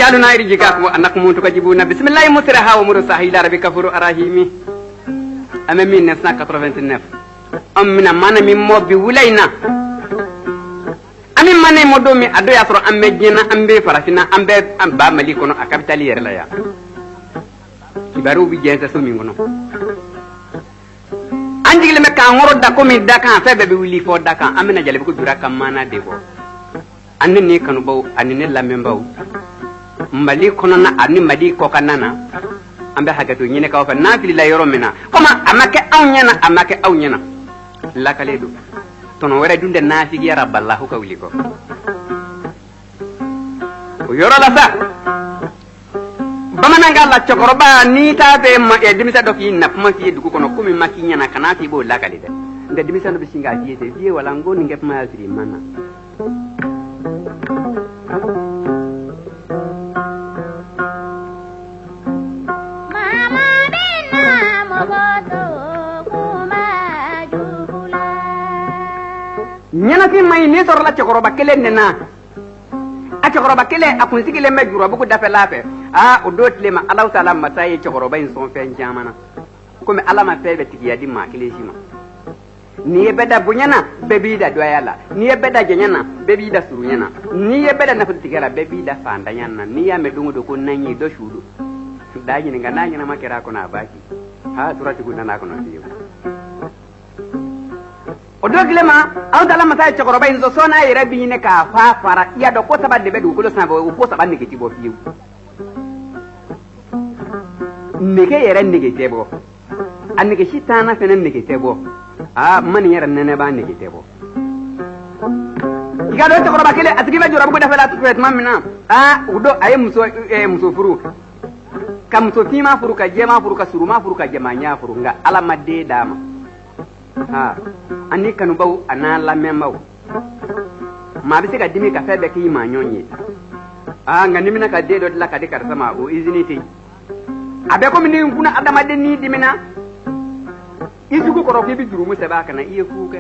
rijaluna irjikakum annakum tukajibuna bismillahi musraha wa mursaha ila rabbika furu arahimi ame 1989 amina mana min mobbi wulaina amin mane modomi ado ya soro ambe jina ambe farafina ambe amba mali kono a capital yerla ya kibaru bi jensa so mingono anjigile me kan ngoro da komi da kan febe be wili fo da kan amina jale ko dura kam mana debo anni ni kanu baw anni ne lamen baw mali kono na anni mali ko kanana ambe hagato nyine ka fa nafili la yoro mina koma amake aw nyana la kaledo tono wara dunde nafigi ya rabballahu kawli ko o yoro la sa bamana ngalla chokoroba ni tabe ma e dimisa doki na puma fi duko kono kumi makinya na kanati bo la kalide nda dimisa no bisinga fiete vie wala ngoni ngep ma asiri mana nyana fi may ni sor la chokoroba kele nena a chokoroba kele akun sigile me juro buku dafe lafe o dotle ma Allah taala mataye chokoroba in son fen jamana comme Allah ma febe tigiya di ma kele shima ni beda bunyana bebi da doyala ni beda jenyana bebi da surunyana ni beda na futigara bebi da fanda nyana ni ya me dungu do ko nanyi do shudu daji ni ngana ma kera ko na baki ha surati ko na ko no diyo odoglema awda la mata chokoroba inzo sona yere biine ka fa fara ya do ko sabande be du ko sabo ko sabande ke tibo fiu nege yere nege tebo annege shitana fenen nege tebo man yere nene ba nege tebo iga do chokoroba kele atgiba jura bu dafa la tuet mamina udo ay muso furu kam so fima furu ka jema furu ka suruma furu ka jema nya furu nga ala madde dama ani kanu baw ana la membaw ma bi se ka dimi ka febe ki ma nyonye nga nimina ka dedo la ka de kar sama o iziniti abe ko mini kuna adama de ni dimina isuku ko roki bi duru musa ba kana iye fuke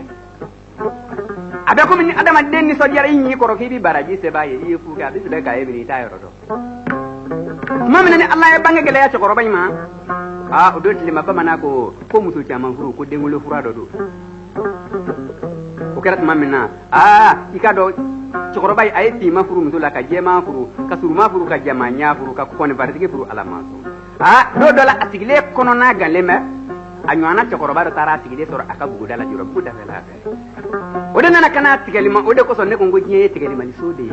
abe ko mini adama de ni so jara yin ko roki bi baraji se ba ye iye fuke abi se ka e bi ta yoro do mamina ni Allah ya bange gele ya ko robay ma o do tilima ba manako ko muso chama furu ko dengulo furado do o kerat mamina ikado chokorobai ayeti ma furu mutula ka jema furu ka suruma furu ka jama nya furu ka ko ne bartike furu alama do la atigile kono na galeme anywana chokoroba do tara atigile soro aka bugu dala juro bugu dala o de nana kana tigelima o de ko sonne ko ngoje tigelima ni sode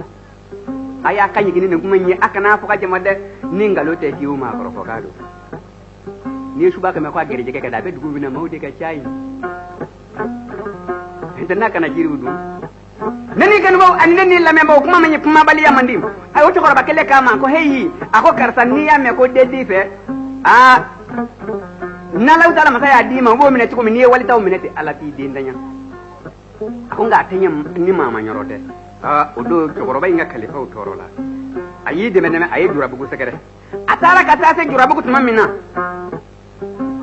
aya kanyi gini ne kuma nyi akana fo ka jama de ningalo te kiuma ko ko kado ni shuba ka me ko agere jeke ka da be dugu bina mawde ka chai dana kana jirudu nani kan baw an nani la membaw kuma manyi kuma bali ya mandim ay o chokora bakele kama ko heyi ako karsani ya me ko dedi fe na law tala masaya dima bo minati ko mini wali taw minati ala ti dindanya ako nga tanya ni mama nyorote o do chokora bay nga khalifa o torola ayi de meneme ayi dura bugu sekere atara kata se dura bugu tumamina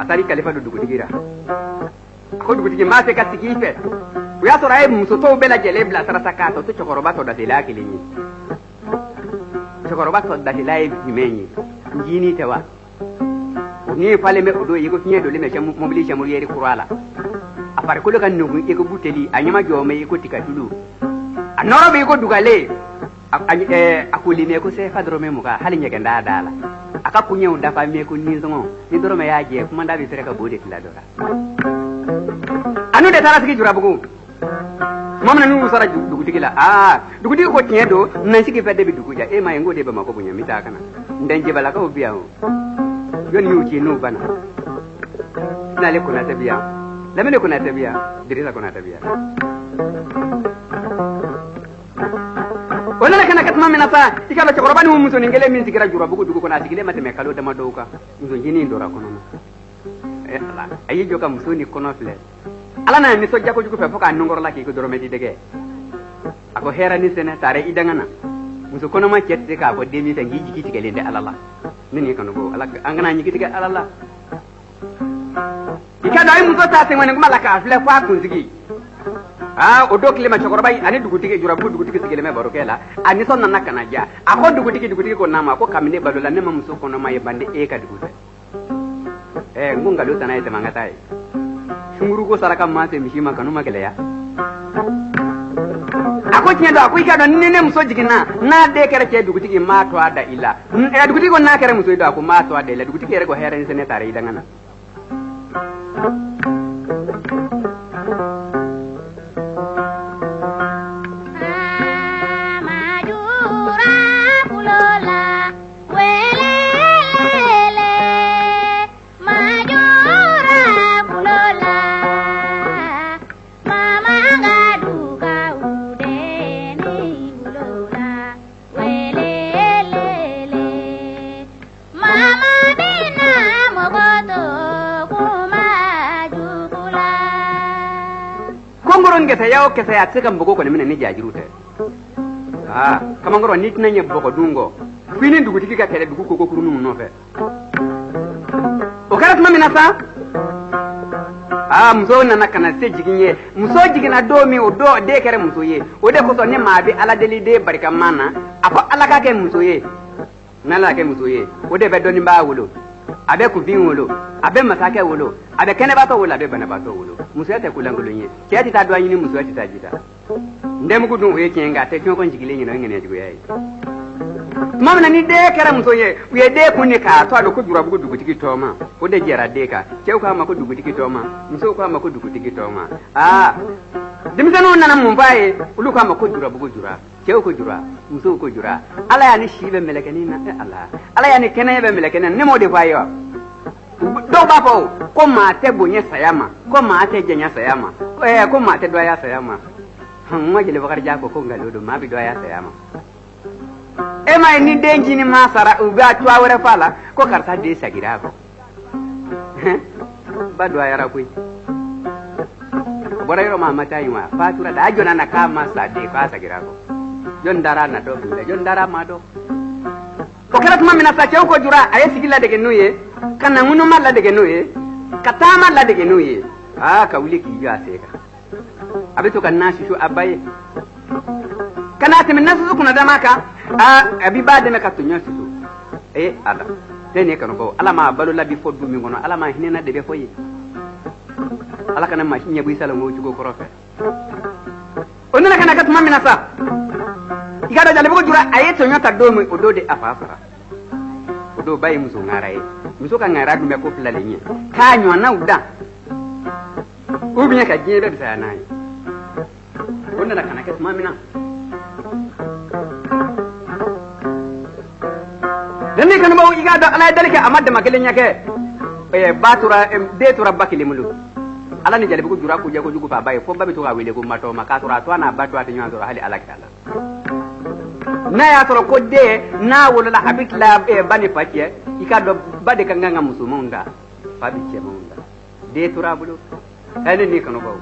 atari khalifa do dugu digira ko dugu digi ma se ka tikife ya to ray musoto bela jele bla sarasa ka to chokoroba to da dela kilinyi chokoroba to da dela yimenyi njini tewa ni pale me odo yego finye do le me chamu mobili chamu yeri kurala apar ko kan nugu yego buteli anyama jome yego tikatulu anoro be yego dugale akuli me ko se fadro me muka hali nyege ndadala aka kunye undafa me ko nizongo ni doro me yaje kuma ndabi sereka bode tiladora anu de tara sigi jura bugu mamna nu sara dugu tigila dugu digi ko tiedo nan sigi fedde bi dugu ja ma ngo de ba mako bunya mita kana ndenje bala ko biya o yon yu ci no bana na le ko na tabiya la mene ko na tabiya dirisa ko na tabiya wala kana kat mamna fa tikala to robani muso ni ngele min sigira jura bugu dugu ko na sigile mate me kalo dama douka nzo jini ndora ko non ala ayi joka muso ni kono fle ala na ni sojja ko jugo fe foka nongor la ki ko dorome di dege ako hera ni sene tare idangana muso kono ma cette ka ko demi tan giji kiti gele de alala nini kanu go ala angana ni kiti ga alala ikada ay muso ta se ngone ngala ka fle fa kun sigi o do kilema chokorobai ani dugutigi jurabu dugutigi sigileme barokela ani sonna nakana ja ako dugutigi ko nama ko kamine balola ne mamso kono maye bande e ka dugute ngunga do tanaye mangatai shunguru ko saraka mate mishima kanuma keleya ako tiendo ako ikado nene muso jigina na de kere ke dugutigi ma to ada ila dugutigi ko na kere muso do ako ma to ada ila dugutigi re ko heren sene tare idangana yawo kese ya tsika mbogo ko nemene ni jajirute kama ngoro nit nanye boko dungo fini dugutiki ka kele dugu ko kurunu no fe o karat mamina sa muso na nakana se jiginye muso jigina do mi o do de kere muso ye o de ko so ne ma bi ala deli de barka mana afa ala ka ke muso ye nala ke muso ye o de be doni ba wolo abe ku vin wolo abe masake wolo abe kene bato wolo abe bana bato wolo muso yate kulangolo nye kiyati ta doani ni muso yati ta jita ndem ku dun o yake nga te ko njigile nyino ngene jigo yayi mamna ni de kera muso ye uye de ku ni ka to ado ku dura bugu dugu tiki toma o de jera de ka ke ko ma ku dugu tiki toma muso ko ma ku dugu tiki toma dimsano nana mumbaye ulu ko ma ku dura bugu dura ke ko jura muso ko jura ala ya ni shibe melekeni na ala ya ni kene be melekeni ne mo de fayo do ba fo ko ma te bonye sayama ko ma te jenya sayama ko ma te doya sayama ma gele bakar jako ko ngalo do ma bi doya sayama ma ni denji ni masara uga twa wore fala ko karta de sagira ko ba doya ra kuy bora yoro ma mata yiwa fatura da jona na kama sa de fa sagira ko jon dara na do jon dara ma do ko kala tuma mina sa ko jura aye sigila de genuye kana ngunu malla de genuye katama la de genuye ka wuli ki ya seka abito kan nashi shu abaye kana te min nasu kuna da maka abi ba de meka to nyasu ala tene kan ko ala ma balu labi foddu mi ngono ala ma hinena de be foyi ala kana ma hinya bu sala mo jugo ko rofe onana kana katuma mina sa igado jale bugo jura ayeto nyota do mi odode afafara odo bayi muso ngaraye muso ka ngara du me ko plale nye ka nyo na uda ubinya ka jebe bisa nayi onana kana katuma mina dani kan bawo igado ala dalike amadde magelen yake batura detura bakile mulu ala ni jale bugo jura ko jago jugo fa bayi fo babi to ga wele ko mato makatura to na batwa te nyaado hali alakala na ya toro ko de na wala habit la bani patie ikado bade ka nganga musumunda fabi che munda de tura bulu ene ni kanu bawo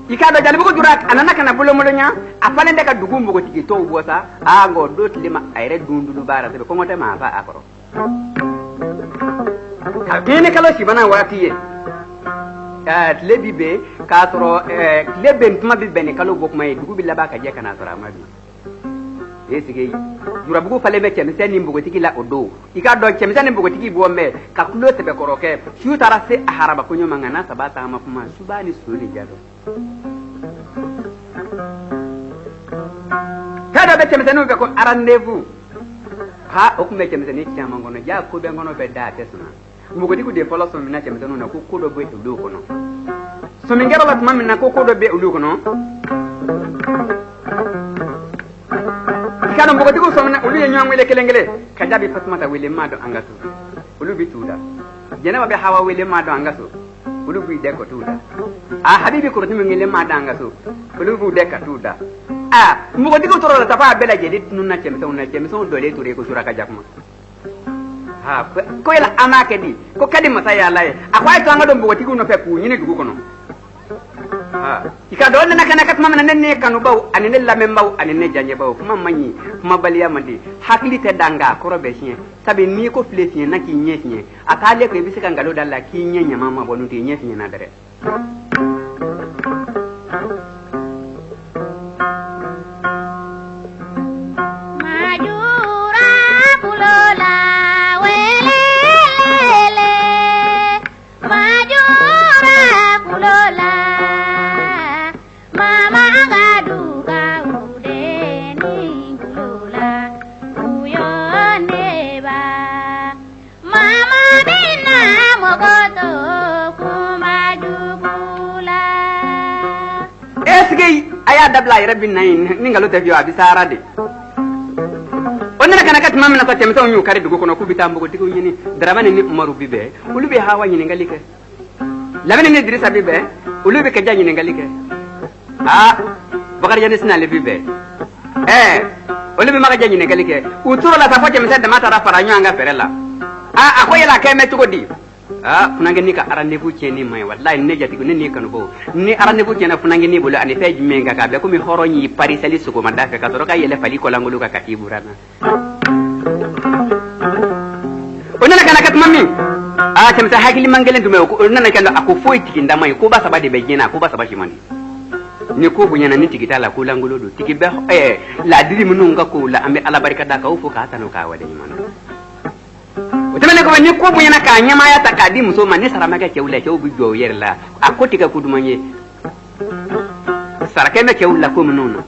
ikado jale bugo jura anana kana bulo mulo nya afale ndeka dugumbo ko tigi to bosa ngo dotlima ayre dundulu bara be ko ngote ma fa akoro kabine kala shi bana watiye lebibe ka toro leben tuma bi bene kalo bokuma e dugu billa baka je kana toro amadi esige jura bugu fale me kemi seni mbugo tiki la odo ikado kemi seni mbugo tiki bombe ka kulo tebe koroke shu tara se haraba kunyo mangana sabata ama kuma subani suli jado kada be kemi seni be ko rendez-vous okume kemi seni kyama ngono ja ko be ngono be da tesuna mbugo tiku de folo so mina kemi seni na ko kodo be odo kono so mingero la tuma mina ko kodo be odo kono kana mbogo tiku so mina ulu yenyo ngwele kelengele kajabi fatmata wele mado angaso ulu bituda jena be hawa wele mado angaso ulu bi de ko tuda habibi ko tumi ngele mado angaso ulu bu de ka tuda mbogo tiku toro la tafa bela jedi nunna chemso dole ture ko suraka jakma ko ila amake di ko kadi masaya laye akwai to ngado mbogo tiku no fe ku nyine dugu kono ikado na kana katma mana nenne kanu baw anene la membaw anene janye baw kuma manyi kuma baliya mandi hakili te danga korobe sien sabe ni ko flesien na ki nyesien atale ko bisika ngalo dalla ki nyenya mama bonu te nyesien na dare esgei aya dabla rabbi nayin ninga lo tafiyo abisara de onna kana kat mamna ko temto nyu kare dugo kono kubita mbogo digo nyini darabane ni umaru bibe ulube hawa nyini ngalike labane ni dirisa bibe ulube ka janyi ngalike bakari jani sina le bibe ulube maka janyi ngalike uturo la tafoje msada mata rafara nyanga ferela akoye la keme tugodi funange ni ka arandevu cheni mai wallahi ne jati ko ni kanu bo ni arandevu chena funange ni bolo ani feji menga ka be ko mi horonyi parisali suko mandafe ka toroka yele fali ko langulu ka katiburana onana kana kat mami tamta hakili mangelen dume ko onana kando ako foi tikinda mai ko ba sabade be jena ko ba sabashi mandi ni ko bunyana ni tikitala ko langulu do tikibe la diri mununga ko la ambe ala barika da ka ufu ka tano ka wade man utamene ko ni ko bunyana ka nyama ya takadi muso man ni sarama ka kewla kew bu jo yerla akotika kudumanye sarake me kewla ko mununa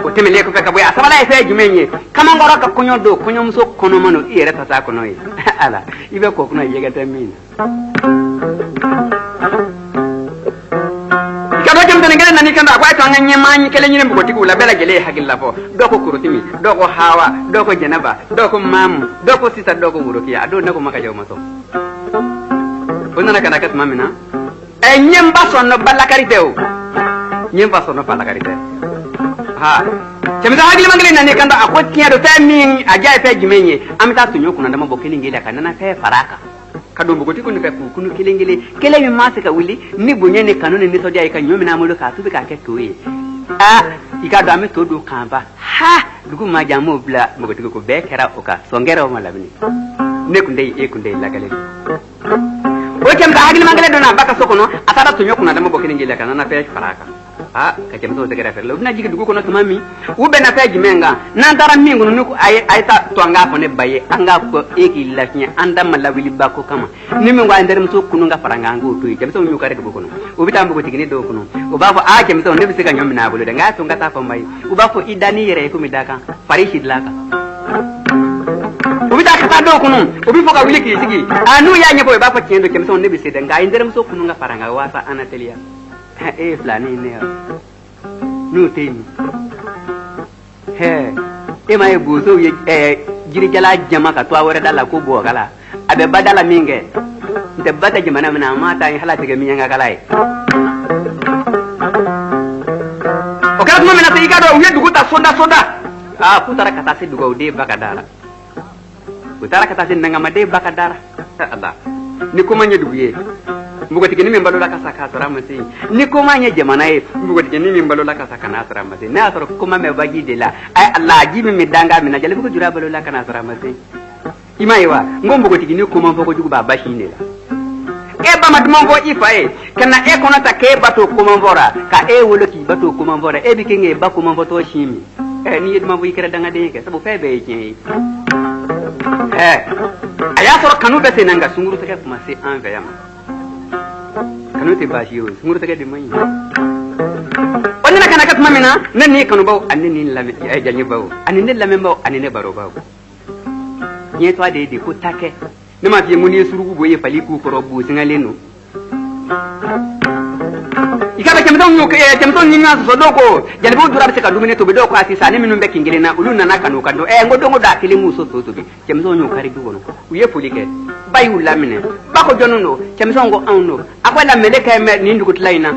utamele ko ka boya sabala e jumenye kama ngoro ka kunyo do kunyo muso kono mano ire tata kono yi ala ibe ko kuna yega tamina kado jam tan ngene nani kanda akwa to nganye manyi kele nyine mbugo tiku la bela gele hagilla fo do ko kurutimi do ko hawa do ko janaba do ko mam do ko sisa do ko wurokiya ado nako maka jaw maso onana kana kat mamina nyemba sonno balakari dew nyemba sonno balakari dew chemza hagili mangale nani kanda akwa tiya do tamin aja fe jimenye amita tunyo kuna ndama bokeli ngele kanana fe faraka kado mbugo tiku ni fe kunu kilengele kele mi masika wili ni bunyene kanone ni sodia ka nyomi na mulo ka tubi ka ketoye ikado ame to do kamba dugu ma jamu bla mbugo tiku ko be kera oka songera o malabini ne kunde lagale o chemza hagili mangale do na baka sokono atara tunyo kuna ndama bokeli ngele kanana fe faraka ka chemzo tegera ferlo na jigi dugu kono tamami ube na feji menga na ndara mingu nuku ayta to anga ko ne baye anga ko eki lafnya anda malawili bako kama nimi ngwa ndere mso kununga faranga ngu to chemzo nyu kare dugu kono ubita mbugo tigini do kono ubafo chemzo ne bisika nyomi na bulu de nga to ngata fa mai ubafo idani yere ko midaka farishi dilaka ubita kata do kono ubifo ka wili ki sigi anu ya nyebo ubafo chendo chemzo ne bisida nga ndere mso kununga faranga wasa anatelia fulani ne nu temi mai buzo ye jiri jala jama ka to awore dala ko bo kala abe badala minge nte bata jama na mata hala tege minyanga kala o kala mo mena tiga do ye duguta soda putara kata se dugo de bakadara putara kata se nanga made bakadara Allah ni ko manya duguye mbugo tigini mimbalo la kasa kasara masi ni ko manya jamana e mbugo tigini mimbalo la kasa kana asara masi na asara kuma me bagi de la ay Allah jibi mi danga mi na jale bugo jura balo la kana asara masi imaiwa ngombugo tigini kuma mbugo jugu ba bashi ne la ba madmongo ifa kana kono ta ke bato kuma mvora ka woloki bato kuma mvora bikinge ba kuma mvoto shimi ni yedma bu ikira danga de ke sabu febe yake aya soro kanu be senanga sunguru take kuma se anve yama kanu te bashi yo sunguru take de mani onna kana kat mamina nan ni kanu baw anni lami ay janyi baw anni lami baw anni baro baw ni to ade de ko take ne ma fi muni surugu boye fali ku ko robu singaleno ikaba kemdon nyoke kemdon nyinga so doko jalbu dura be ka lumine to be doko asisa ne minum be kingire na uluna na kanu kando ngodo da kilimu so to be kemdon nyoka ri dugo no uye polike bayu lamine bako jonuno kemdon go anno akwala meleka me ni ndugo tlaina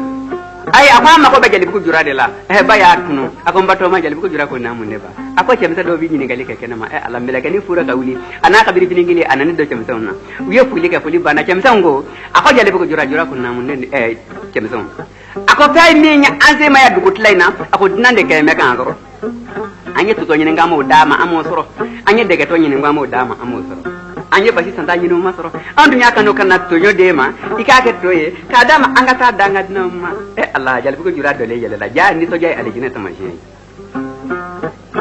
ay akwa mako be jalbu dura de la baya kuno akombato ma jalbu dura ko na munne ba akwa kemsa do bi ni ngali ke kenama ala meleka ni fura ka wuli anaka biri biningili anani do kemdon na uye polike poli bana kemdon go akwa jalbu dura ko na munne kemdon ako fay minya anze maya dugut layna ako dinande kay me kan zoro anye to nyine ngamo dama amo soro anye dege to nyine ngamo dama amo soro anye basi santa nyino masoro andu nyaka no kana to nyodema ikake toye ka dama angata danga dinama Allah jalbu ko jura dole yela ja ni to jay alijina tamashi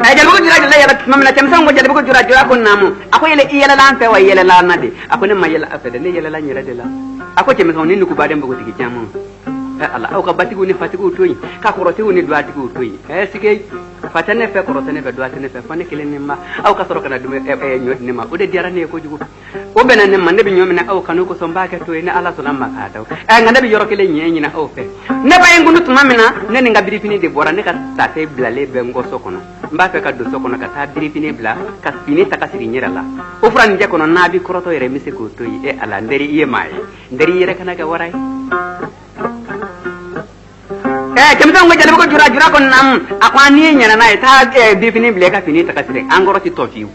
ay jalbu ko jura dole yela mamna tam sango jalbu ko jura ko namu ako yele yela lan fe wa yela lan nade ako ne mayela afede ne yela lan yela de la ako ke me son ni ku badem bugo tigi jamu Allah au ka batigu ni fatigu toyi ka koroti ni duatigu toyi sikay fatane fe ko rotane fe doatane fe fane kelen ma aw ka soro kana dum nyod ne ma o de diarane ko jugo o benane man ne bi nyomina aw kanu ko somba ka to ne ala sunan maka taw ngana bi yoro kelen nyenyi na aw fe ne baye ngunu tumamina ne nga biri fini de bora ne ka tate blale be ngo sokono mba fe ka do sokono ka ta biri fini bla ka fini ta ka siri nyira la o fran je kono nabi kroto yere mise ko to yi ala nderi iye mai nderi yere kana ga waray kemta ngo jale ko jura ko nam akwani nyana na ta biri fini bla ka fini ta ka siri angoro ti tofiu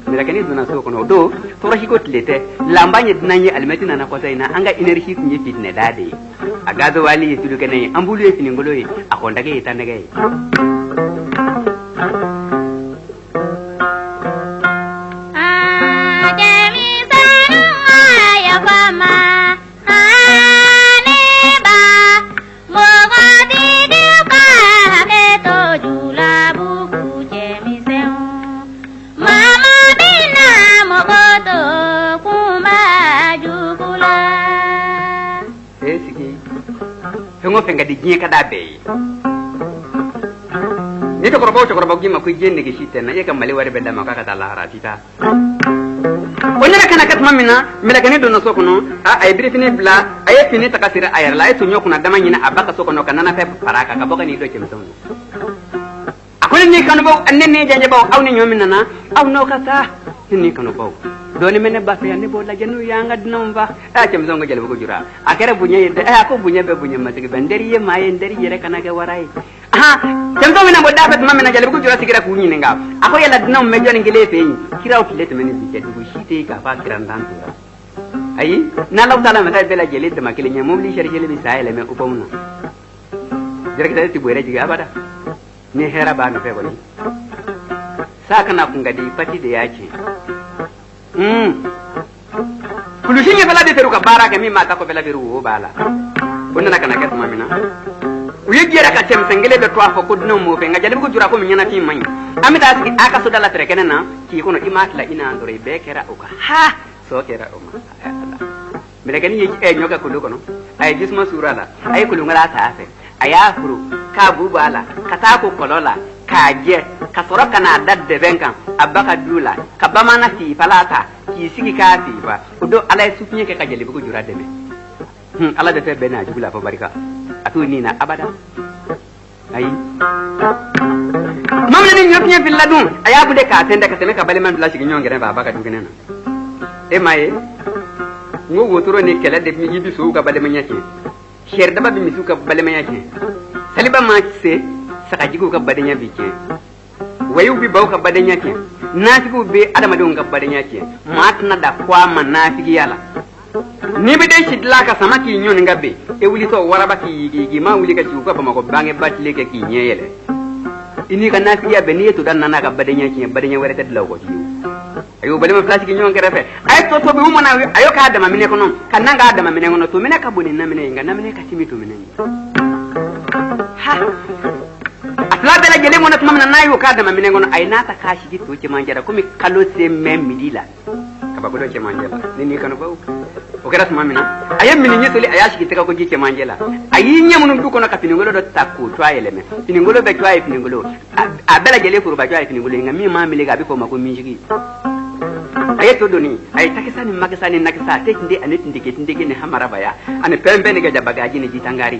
mira kani duna so kono do to rashi ko tlete lambanye dinanye almetina na ko sayna anga energy kunye fitne dade agado wali yitulu kene ambulu yefini ngolo yi akonda ke itandage ngo fenga di jie kada be ni to korbo gima ku jenne ke shitena ye kam mali wari be dama ka kata la harafita wonna kana kat mamina mila kani do no sokono ay biri fini bla ay fini takasira ayar la ay tunyo kuna dama nyina abaka sokono kana na fe paraka ka boka ni do chemson akoni ni kanu bo anne ni janje bo awni nyomina na aw no kata ni kanu bo doni mene ba fe ande bo la janu yanga dinomba chemson go jale ko jura akere bunye ko bunye be bunye matigi banderi ye maye nderi yere kana ga warai chemson mina bo dapat mamina jale ko jura sigira ku nyine nga ako yala dinom me joni ngele fe kiraw tilete mene bi ko shite ka fa kiran dan tura ayi na law tala mata bela jele de makile nya mom li shari jele bi sayele me upomna jere kita ti boere jiga abada ni hera ba no fe ko ni saka na kungadi pati de yake kulushinye bela de teruka baraka mi mata ko bela biru bala onna kana kat mamina uyegera ka temsengele be to afo ko dino mo fe ngajale ko jura ko minyana ti many amita asiki aka so dala trekene na ki kono imatla ina ndore be kera uka ha so kera uma mele gani yi nyoga kulu kono ay jisma surala ay kulu ngala ta afe aya furu ka bubala kata ko kolola ka je ka soroka na dadde benkan abaka dula ka bamana ti palata ki sigi ka ti ba udo alay sufinye ke ka jeli ko jura deme ala de fe bena jula fa barika atu ni na abada ayi mamna ni nyopnya filladun aya bude ka tende ka teme ka bale man dula sigi nyongere ba baka dugene na e maye ngo wotoro ni kala de mi yibi so ka bale manyake sher daba bi mi su ka bale manyake saliba ma se saka jigo ka badanya bike wayu bi baw ka badanya ke nafiku be adama don ka badanya ke matna da kwa manafiki yala ni be dai shidla ka samaki nyon ngabe e wuli to waraba ki ma wuli ka ci ko ba mako bange batle ke ki nyeyele ini ka nafiki ya be ni to dan nana ka badanya wara ta law ko ci ayo bale ma plastique nyon ke refe ay to be mo na ayo ka adama mine ko non kan nanga adama mine ngono to mine ka boni na mine nga na mine ka timi to mine ha la bela jele mo na tuma na nayo ka adama mine ngono ay nata ka shi gitu ci manjara ko mi kalo se mem midila ka ba ko do ci manjala ni kanu ba o kera tuma mina ayem min nyetoli ayashi kitaka ko ci manjala ayi nyamunu du ko na ka piningolo do takku to ayele me piningolo be to ay piningolo a bela jele ko ba to ay piningolo ngami ma mi lega bi ko mako mi jigi ayeto doni ay takisani magasani nakisa te tinde anetinde ke tinde ne hamara baya ane pembe ne ga jabagaji ne jitangari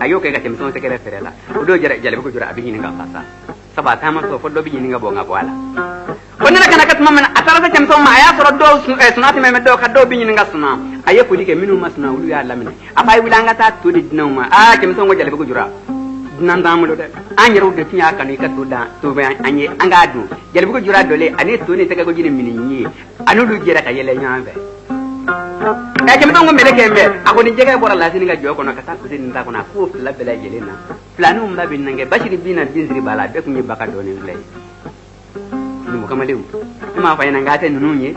ayo ke ga temson te kere ferela do jere jale ko jura abini nga fasa sabata ma so foddo bi nga bo nga wala konna kana kat mamana atara ta temson ma aya soro do sunati me do ka do bi nga suna aye ko dike minu masna wulu ya lamine afay wilanga ta to di dinoma temson go jale ko jura dinan damulo de anyero de tinya kan ka to da to be anye anga du jale ko jura dole ane to ne te ka go jini mininyi anu du jere ka yele nyambe ke mtongo meleke mbe akoni jega bora la sini ga joko na kata ko tin ta kona ko la bela jelena planu mba bin nange bashiri bina binzri bala be kunyi baka doni lay ni mo kamale ma fa ina ngate nununye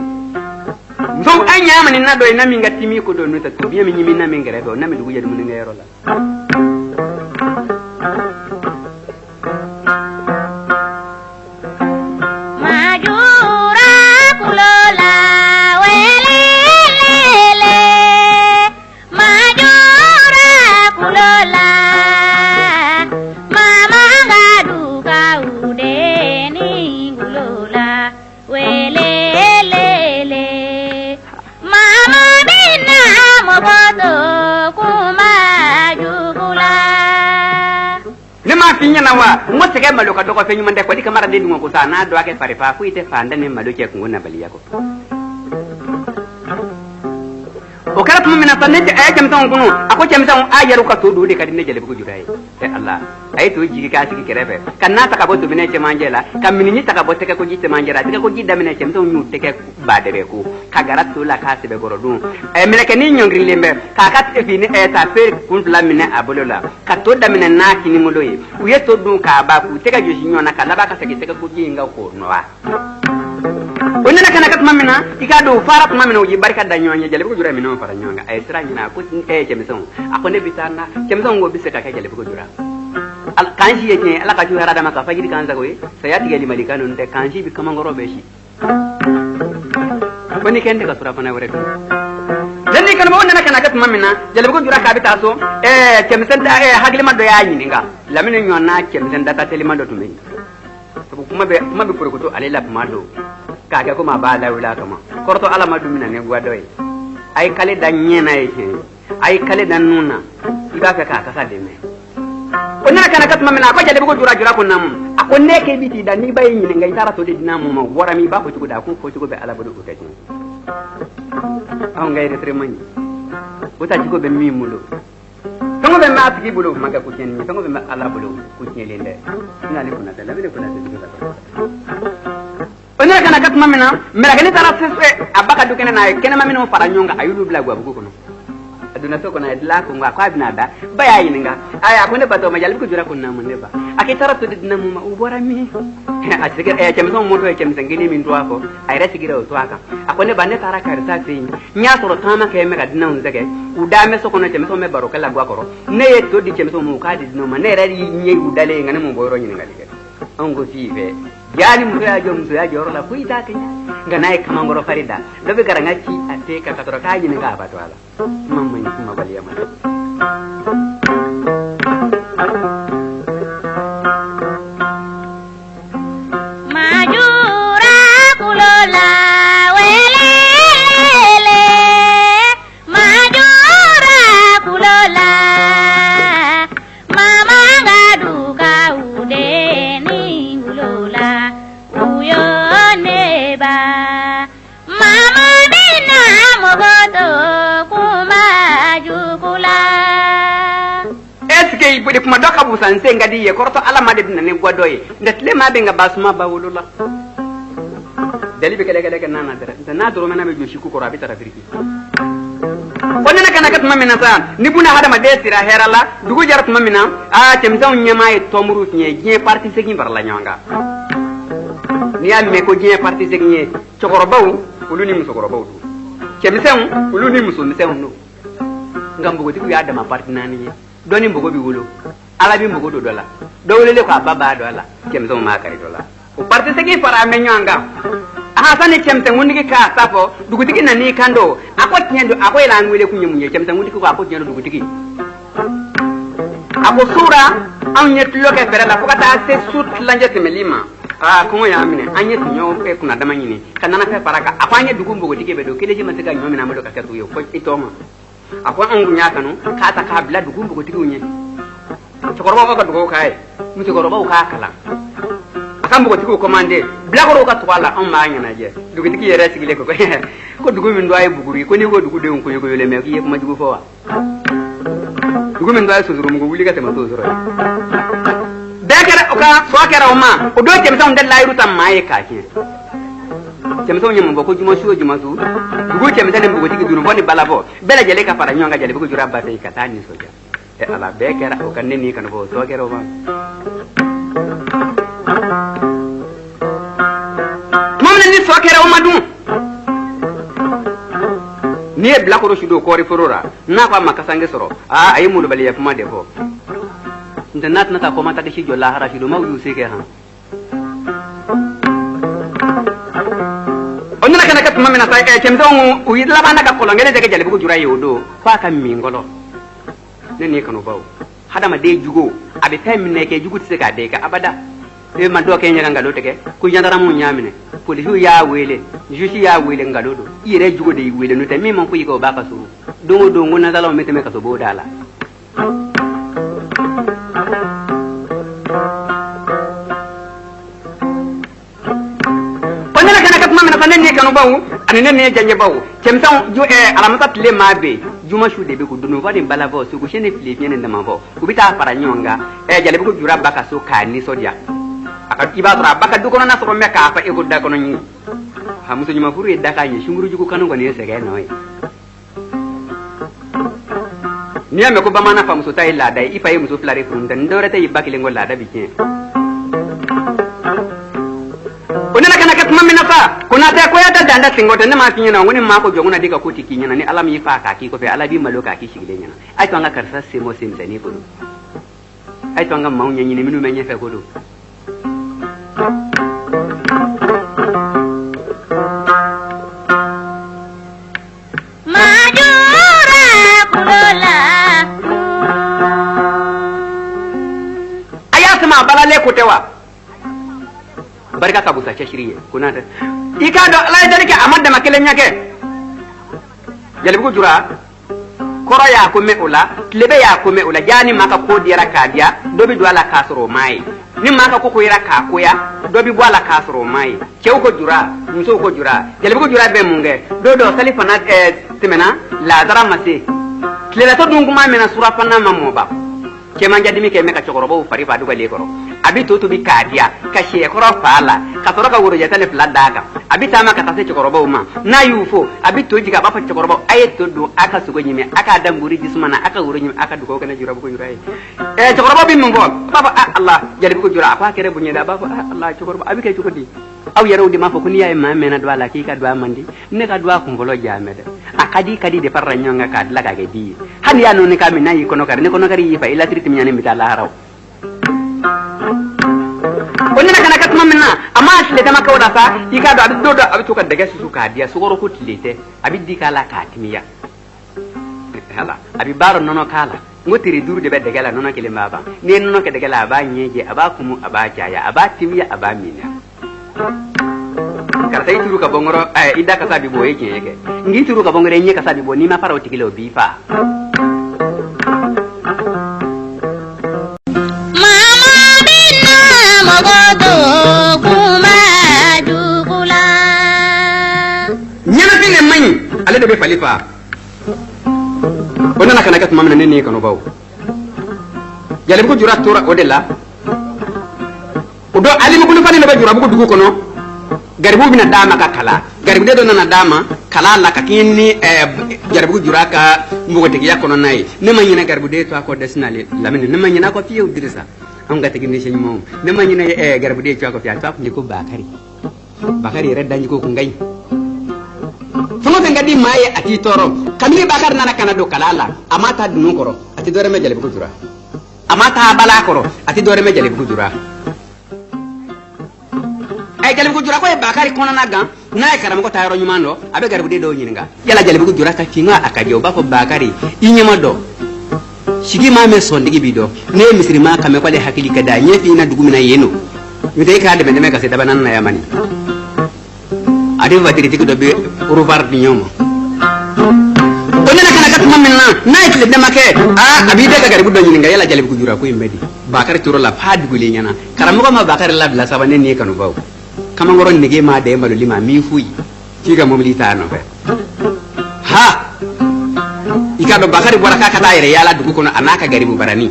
so anya mani na do ina minga timi ko do nuta to biya mi nyimi na mingere do na mi dugu mun ngero la Mama ga duga ude mogoto kuma jugula ne ma finya na wa mo tege malo ka doko fenyu mande ko di kamara de dungo ko sana do ake pare pa fu ite fanda ne malo ke ko na baliya ko o kala tuma mina tanne ay kem tan kunu ako kem tan ayaru ka to do de kadine jele ko jurai Allah ay to jigi ka sigi kerebe kan na taka boto bine ce manjela kan minni taka boto ke ko jitte manjela tika ko jidda mine kem tan nyu teke badere ko ka garatto la ka sebe gorodun e mine ke ni nyongri lembe ka ka te fini e ta fer kun la mine abolola ka to da mine na kini muloyi uye to dun ka ba ku teka joshi nyona ka laba ka sege teka ko jinga ko noa onna kana kat mamina ikado farat mamina uji barka da nyonya jale ko jura mino fara nyonga ay sira nyina ko e kemison akone bitana kemison go biseka ka jale ko jura al kanji yake ala ka jura da maka fajiri kan zago sayati gali malikano nte kanji bi kamangoro be shi bani kende ka sura fana wore dani kan mo onna kana kat mamina jale ko jura ka bitaso e kemisen da e hagli ma do ya nyininga lamine nyonna kemisen da ta telima do tumen kuma be porokoto alela pamado kaga ko ma ba la wala kama korto ala madumina ne gwadoy ay kale dan nyena ay kale dan nuna iba ka sa deme onna kana kat mamina ko jade ko jura ko nam ako neke biti dan ni bayi ni ngai tara to de dinamu ma wara mi ba ko tugo da ko tugo be ala bodo ko tati aw ngai retre mani uta jiko be mi mulo tongo be ma tigi bulo maga ko ken ni tongo be ma ala bulo ko nyelende ina le kuna tala le kuna tala onna kana kat mamina mera gani tara sese abaka du kene na kene mamina fara nyonga ayulu bla gwa bugo kono aduna to kono edla ko ngwa kwa binada baya yininga aya ko ne bato majal ko jura ko na mun ne ba akitara to didna mu ma ubora mi asige e kemso moto e kemse ngini min to ako ay resigira to aka akone bane tara kar sa tin nya soro tama ke mera dina unzege udame so kono kemso me baro kala gwa koro ne ye to di kemso mu ka didno ma ne rari nye udale ngane mu boyro nyininga lige ongo five yani muso ya joro la kuita kenya ngana e kamangoro farida dobe garanga ci ate ka katoro ka yini ga batwala mamma ni kuma baliya ma majura kulola welele majura kulola mama gaduka udeni kulola uyo neba mama bina mogoto kuma jugula eske ibudi kuma doka busan senga diye korto ala made dina ne gwadoye ndetle ma be nga basuma bawulula dalibe kale nana dara na doro mena be joshi ku ko rabita rafiki wonna na kana kat mamina sa ni buna hada ma de sira herala dugu jarat mamina a temsa nyama e tomru nye je parti segi barla nyanga ni amme ko je parti segi chokorobaw uluni musokorobaw kemsen uluni muso misen no ngambugo tiku ya dama parti nani doni mbogo bi wulo ala bi mbogo do dola do wolele ko ababa dola kemsen ma kari dola o parti segi fara me nyanga aha sane kemsen wonigi ka safo dugu tigi nani kando ako tiendo ako ila ngwele kunyemunye kemsen wonigi ko ako tiendo dugu tigi ako sura an yetlo ke fere la fokata se sut lanje temelima ko ya amine anye tunyo pe kuna dama nyini kanana fe paraka afanye dugu mbogo tigi be do keleji mateka nyomi na modo ka ketu yo ko itoma ako angu nyaka no kata ka bla dugu mbogo tigi unye chokoroba ko dugu kai mutokoroba ka kala akambo tiko komande blakoro ka twala on ma nyana je dugu tiki yere sigile ko dugu min doay buguri ko ni ko dugu de ko yole me ko ma dugu fowa dugu min doay suzuru mu wuli ka tema to zoro bekere oka swakera o ma o do tem sam de layru tam maye ka ke tem sam nyam boko juma sho juma su dugu tem tan mbugo tiki dunu boni balabo bela jele ka para nyonga jele ko jura bata ka tani soja e ala bekere o kan ni kan bo swakera o ma ni sokere o madu ni e blakoro shudo ko riforora na ko makasange soro ay mulu bali ya kuma defo ndanat nata ko mata de shi jolla hara shudo mawu seke ha onna kana kat mamina ta e kemdon u yidla bana ka kolonge de jale bugo jura yodo fa kam mingolo ne ne kanu bawo hada ma de jugo abi time ne ke jugo tse ka de ka abada e ma do ke nyanga ngalo teke ku jandara mu nyamine police ya wele jusi ya wele ngalo do ire jugo de wele no te mi mon ku yigo ba ka so dongo na dala mete me ka so bodala onela kana kat mamina fanen ne kanu bawu anene ne janye bawu kemsan ju alamata tle mabe juma shu de be ko dunu vade bala bo so ko shene fili nyene ndama bo ku bita para nyonga jale be ko jura baka so kani so dia aka iba tra baka du kono na so me ka fa e ko da kono nyi ha muso nyuma furu e da ka nyi shunguru jugo kanu ngone se ga noy ni ame ko bamana fa muso tay la dai ifa e muso flare furu ndan ndore tay bakile ngol la da bike onena kana kat mamina fa kuna ta ko yata danda singoto ne ma finya na ngoni ma ko jonguna dika ko tiki nyana ni alam yi fa ka ki ko fe ala bi malo ka ki shigile nyana ai to anga karsa semo sem sani ko ai to anga maunya nyini minu menye fe ko do majura kulola aya sama balale ko tewa barka ka busa shiriye kuna ta ika do Allah da rike amadda makelen yake jalbu jura koro ya ko me ula lebe ya ko me ula jani maka ko dira kadia dobi dwala kasro mai ni maka ko ko ira ka ko ya dobi bwala kasro mai ke ko jura muso ko jura jalbu jura be munge do salifana temena la dara mate klela to dunguma mena sura panna mamoba ke manja dimi ke me ka chokorobo fari fa duga le koro abi to bi kadia ka she koro fala ka toro ka wuro ya tele fladaka abi tama ka tase chokorobo ma na yufo abi to jiga ba fa chokorobo aye to do aka sugo nyime aka damburi jismana aka wuro nyime aka duko kana jura ko yurai chokorobo bi mun bon baba Allah jadi ko jura apa kere bunye da baba Allah chokorobo abi ke chokodi aw yaro di ma fa kuniya e ma mena dwala ki ka dwa mandi ne ka dwa ko ngolo jamede akadi de parra nyonga ka laga ge di hani ya no ne ka mina yi kono kari yi fa ila triti minyane mitala haraw onni na kana katma minna amma asle da maka wada fa yika do abi to ka daga su ka dia su goro ko tilete abi di kala ka timiya hala abi baro nono kala ngotiri duru de be daga la nono kele baba ne nono ke daga la ba nyeje aba kumu aba jaya aba timiya aba mina karta ituru ka bongoro ida ka sabi boye yake ngi turu ka bongore nye ka sabi bo ni ma fara otikile obifa ale de be falifa ona kana kat mamna ne kanu baw yale ko jura tora odela odo ali ko fani be jura bu dugu kono garibu bina dama ka kala garibu de dona dama kala la ka kinni garibu jura ka mbugo tigi yakono nay ne ma nyina garibu de to ko desnale lamine ne ma nyina ko fiyo dirisa am ga tigi ni shin mom ne ma nyina garibu de to ko fiya to ko bakari redda ko ngai fongo ngadi maye ati toro kamili bakar nana kana do kalala amata dunu koro ati dore me jale bu jura amata bala koro ati dore me jale bu jura ay jale bu jura ko e bakari kono naga na e karam ko tayro nyumando abe garbu de do nyinga yala jale bu jura ka kinga akajo ba ko bakari inyama do shigi ma me sondigi bido ne misri ma kame ko le hakili kada nyefi na dugumina yeno yute ka de me ka se tabanan na yamani ade watiri tikudo be uruvar di nyomo onena kana kat mamna night le demake abide ka gari buddo nyinga yala jale bu jura ko imbedi bakar turo la fad gule nyana karamo ko ma bakar la bla sabane ne kanu baw kama ngoron nige ma de malu lima mi fuyi tiga mom li tano fe ha ikado bakari boraka kata ire yala dugu kono anaka gari bu barani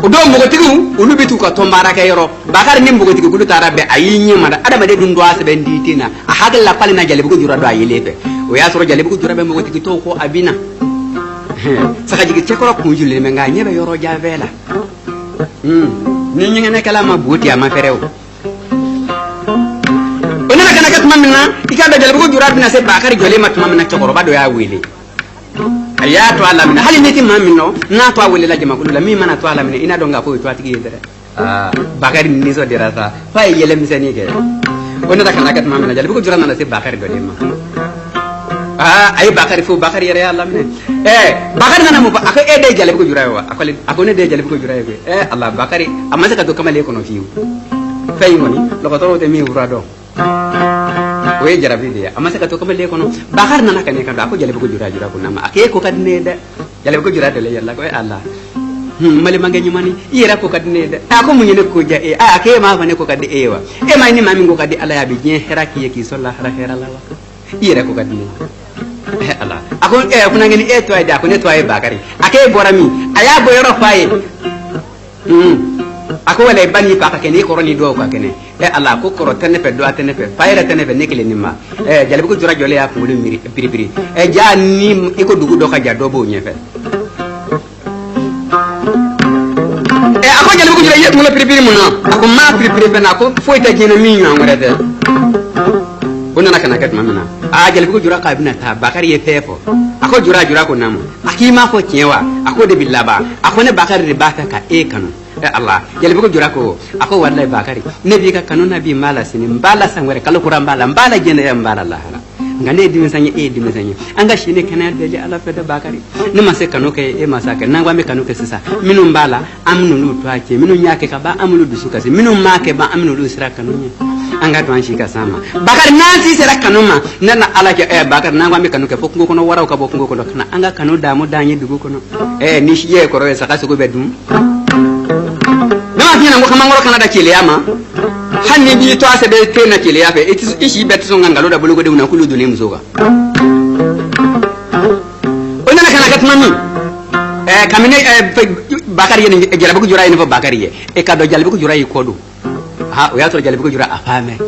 odo mbogo tigu ulu bitu ko tombara ka yoro bakar nim mbogo tigu gulu tarabe ayinyi mada adama de dun doa sebe nditina a hagal la palina jale bu jura do ayelefe o ya soro jale bu jura be mbogo tigu to ko abina saka jigi cekoro ko julle me nga nyebe yoro javela ni nyinga kala ma buti ama ferew onana kana kat mamina ikada jale bu jura bina se bakar jole mat mamina cekoro bado ya wele aya to ala mina hali neti mamino na to awele la jama kulu la mi mana to ala mina ina donga ko to atigi yedere bakari ni so dirasa fa yele misani ke onna da kana kat mamina jale bu jura na se bakari do lema ay bakari fo bakari yere Allah men bakari nana mo ako de jale ko jura wa ako ne de jale ko jura ko Allah bakari amma saka to kamale ko no fiu fay ngoni loko to de mi urado we jarabi de amma saka to kamale ko no bakari nana kane kan ako jale ko jura ko nama ake ko kadne de jale ko jura de le yalla ko Allah mali mangenyi mani yera ko kadne de ako munyene ko ja ake ma fane ko kadde ewa ma ni mami ngo kadde ala ya bi je heraki yeki solla hera lawa yera ko kadne Allah ako kuna ngeni to ay da ko ne to ay bakari ake borami aya boyoro faye ako wala bani pa ka ni koroni do ka kene Allah ko koro tenepe do atenepe fayra tenepe nekele nimma jalbi ko jura jole ya ko miri piri ja ni iko dugu do ka ja do bo nyefe ako jalbi ko jura yet mo la piri mo na ako ma piri na ko foita jina mi nyaa ngorete bona kana kat mamina jalbi ko jura ka bina ta bakari ye fefo ako jura ko namu akima ko ciewa ako de billaba ako ne bakari de baka ka kanu Allah jalbi ko jura ko ako wallahi bakari nabi ka kanu nabi mala sini mbala sangwere kala kuran mbala jende ya mbala Allah ngane dimi sanye anga shine kana de ala feda bakari ni mase kanu ke masaka nangwa me kanu ke sisa minu mbala amnu lu twake minu nyake ka ba amulu dusuka si minu make ba amnu lu sira kanu nya anga to anshika sama bakari nasi sira kanu ma nana ala ke bakari nangwa me kanu ke fokungo kono waraw ka bokungo kono kana anga kanu da mu danye dugu kono ni shiye ko roye saka sugo bedum nama fina ngo kama ngoro kana da kiliyama hanni bi to ase be tena kiliya fe ishi bet so ngangalo da bulugo de una kulu dune musoga ona kana gat mami kamine bakari yene jalabu jura yene fa bakari ye ka do jalabu jura yi kodu o ya to jalabu jura afame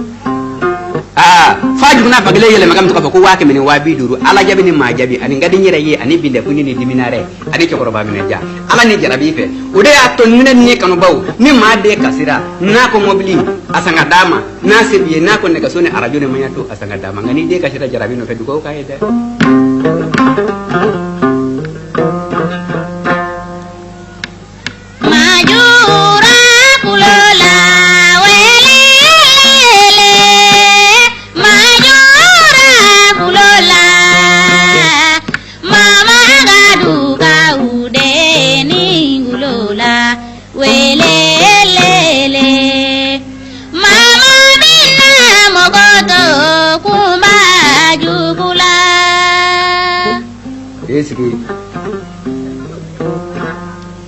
faji kuna bagale yele magam to ko wake mini wabi duru ala jabi ni majabi ani ngadi nyira ye ani binde kuni ni diminare ani ke koroba mine ja ala ni jarabi fe ode atto ninen ni kanu baw ni ma de kasira na ko mobili asanga dama na sebiye na ko ne kasone arajo ne manyato asanga dama ngani de kasira jarabi no fe dugo kaide